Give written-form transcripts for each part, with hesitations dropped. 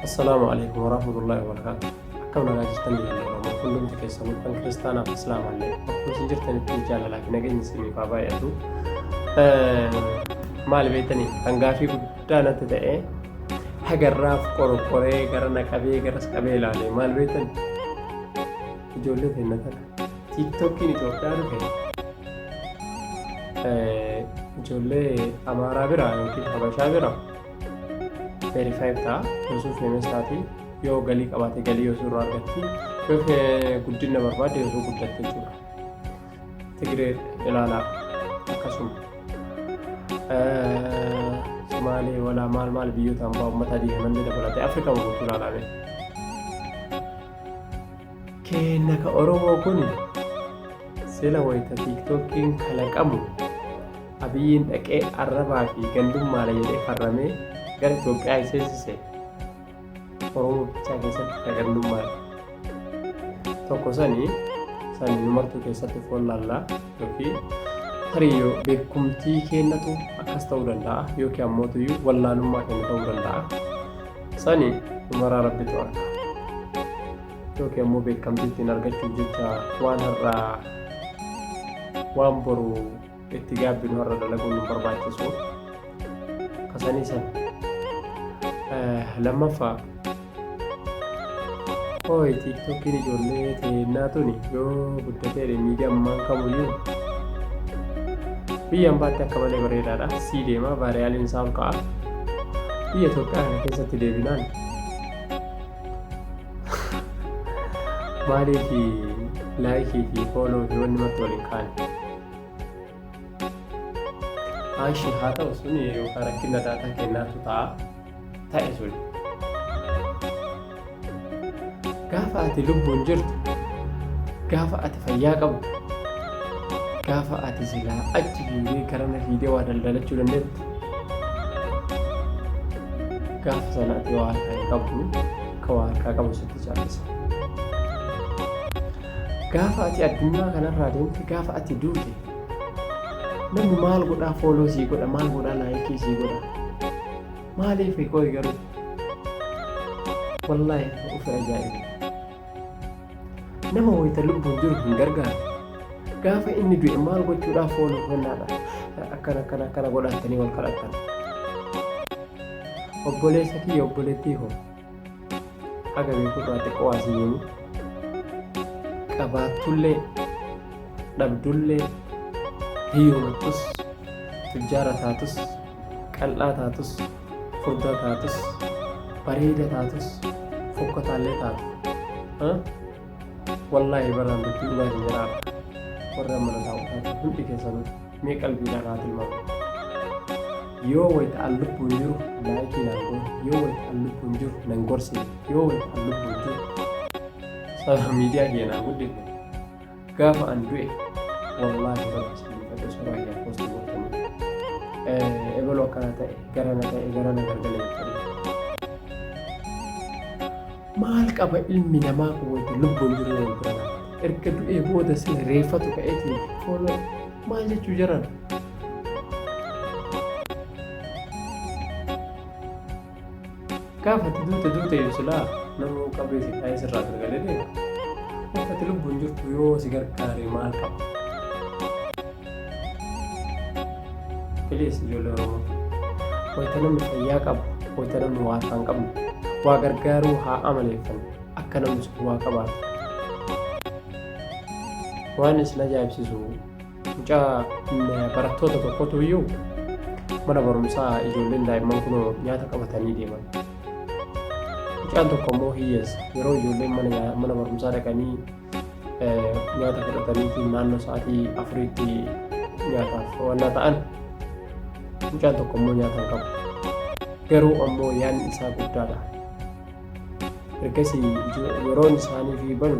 السلام عليكم ورحمة الله وبركاته. كم نجاجتني لما كلهم تكسروا كان كريستانا في السلام عليكم. بكون سجلتني في الجالة لكن أجي نسمي فابا يدو. ما لبيتني تنقافي بدانا تدعي. حجر راف كورو كوري كرنا كبي كرس كبي لالي ما لبيتني. جولة النتنا. تيك توك كني توكار في. جولة أمارا برا يمكن حبشة برا. verify ta'a yoo feemes taati yoo galii qabaate galii yoo suuraa argatti yoo guddina barbaade yoo guddatte jechuudha. Tigiree ilaalaa akkasuma Somaalee walaa maal biyyoota hambaa uummata diigamanni dabalatee Afrikaa guutuu ilaalame. Kenna ka Oromoo kun sila wayita tiiktookiin kalaqamu abiyyiin dhaqee arrabaa fi gandummaadha jedhee farramee gara Itoophiyaa seensise Oromoo bichaa keessatti gandummaadha. Tokko sanii numartuu keessatti foon laallaa yookiin hariyyoo beekumtii kennatu akkas ta'uu danda'a yookiin ammootuyyuu wallaalummaa kennu ta'uu danda'a. Sanii numaraa rabbitu arga. Yookiin ammoo beekamtii ittiin argachuuf jecha waan har'aa waan boru itti gaabbinu har'a dalaguun nu barbaachisu. Kasanii sana. Lammaffaa hooyi tiiktookiin ijoollee teennaa tuni yoo guddatee miidiyaa ammaan kamuyyuu biyya hambaatti akka malee bareedaadha. Sii deemaa baariyaaliin isaa ol ka'a. Biyya Itoophiyaa kana keessatti deebinaan maaliif laayikii fi fooloo fi wanni matti waliin kaane Ashi haa ta'u sun yookaan rakkina daataa kennaatu ta'e sun gaafa ati lubbuun jirtu gaafa ati fayyaa qabdu gaafa ati silaa achi fiigee karana fiidee waa daldalachuu dandeettu gaafa sana ati waa harkaa hin qabdu ka waa harkaa qabu sitti caalisa. Gaafa ati addunyaa kanarraa deemte gaafa ati duute namni maal godhaa fooloo sii godha maal godhaa laayikii sii godha maaliif qooyi garuu wallaahi ufe ajaa'iba. Nama wayita lubbuun jiru hin gargaaru gaafa inni du'e maal gochuudhaaf fooloo kennaadha akkana godhatanii wal kadhatan. Obboleessa kiyya obboleettii hoo haga beekurraa xiqqoo asii deemu qabaattullee dhabdullee hiyyoomattus tujjaara taatus qal'aa taatus furdaa taatus bareeda taatus fokkataallee taatu wallaahi baraan dubbii dhugaatii jiraadha. Warra mana taa'u hundi keessanuu mee qalbiidhaan haa tilmaamu. Yoo wayita an lubbuun jiru laayikii naan goone yoo wayita an lubbuun jiru nan gorsine yoo wayita an lubbuun jiru sababa miidiyaa keenyaa guddifne gaafa an du'e wallaahi rabbi sibiifadhe suuraa kee poostii godhamu ebaloo akkana ta'e garana gargalee jedhanii maal qaba ilmi namaa kun wayita lubbuun jiru yoo biraa erga du'ee booda sila reeffatu ka'eetiin fooloo maal jechuu jiran. Gaafa ati duute yoo silaa nama qabee si taa'ee sirraa gargalee deema. Ati lubbuun jirtu yoo si gargaare maal qaba? Filiis ijoollee Oromoo wayita namni fayyaa qabu wayita namni waa harkaa hin qabne waa gargaaruu haa amaleeffannu akka namni sun waa qabaatu. Waan isin ajaa'ibsiisu mucaa barattoota tokkotu iyyuu mana barumsaa ijoolleen daa'imman kunoo nyaata qabatanii deeman. Mucaan tokko immoo hiyyeessa yeroo ijoolleen mana barumsaa dhaqanii nyaata fudhataniitiin naannoo sa'aatii 4tti nyaataaf waan ta'an mucaan tokko immoo nyaata hin qabu. Garuu ammoo yaadni isaa guddaadha. Ergasii yeroon isaanii fi banu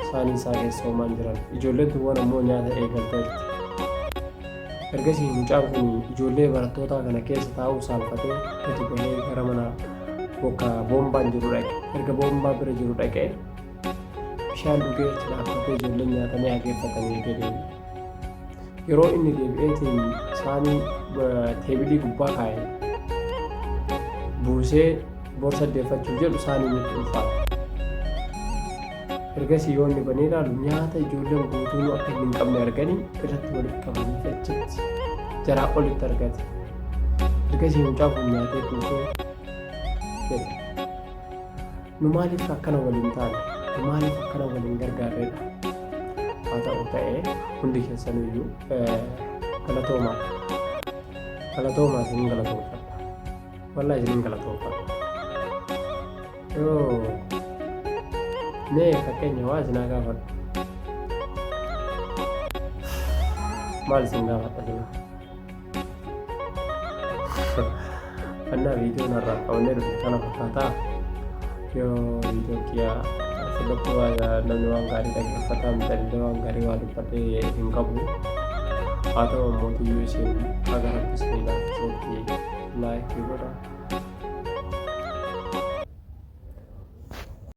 isaanii isaa keessa homaan jiran ijoolleen tuwwan ammoo nyaata eegalteetti. Ergasii mucaan kun ijoollee barattootaa kana keessa taa'uu saalfatee gadi bahee gara mana bakka boombaan jiru dhaqe. Erga boombaa bira jiru dhaqee bishaan dhugee itti dhaabbatee ijoolleen nyaatanii hageeffatanii deebi'e. Yeroo inni deebi'eetiin isaanii teebilii gubbaa kaa'e buusee boorsa deeffachuuf jedhu isaanii nutti ulfaata. Ergasii yoo inni banee ilaalu nyaata ijoolleen guutuun akka hin qabne arganii irratti walitti qabanii achitti jaraa olitti argate. Ergasii mucaa kun nyaatee kuusee jedha. Nu maaliif akkana waliin taane? Nu maaliif akkana waliin gargaarredha? Haa ta'u ta'ee hundi keessaniyyuu galatoomaa isiniin galatoomfadha. Wallaahi isiniin galatoomfadha. Yoo mee fakkeenya waa isinaa gaafadhu. Maal isin gaafadha isinaa? Annaa viidiyoon har'aaf qabannee dhufne kana fakkaataa? Yoo viidiyoo kiyyaa asirratti namni waan gaarii dhaggeeffataa miidhagdee waan gaarii waa dubbadhee hin qabu. Haa ta'u ammoo isin agarratti isin ilaalchisetti laayikii godhaa.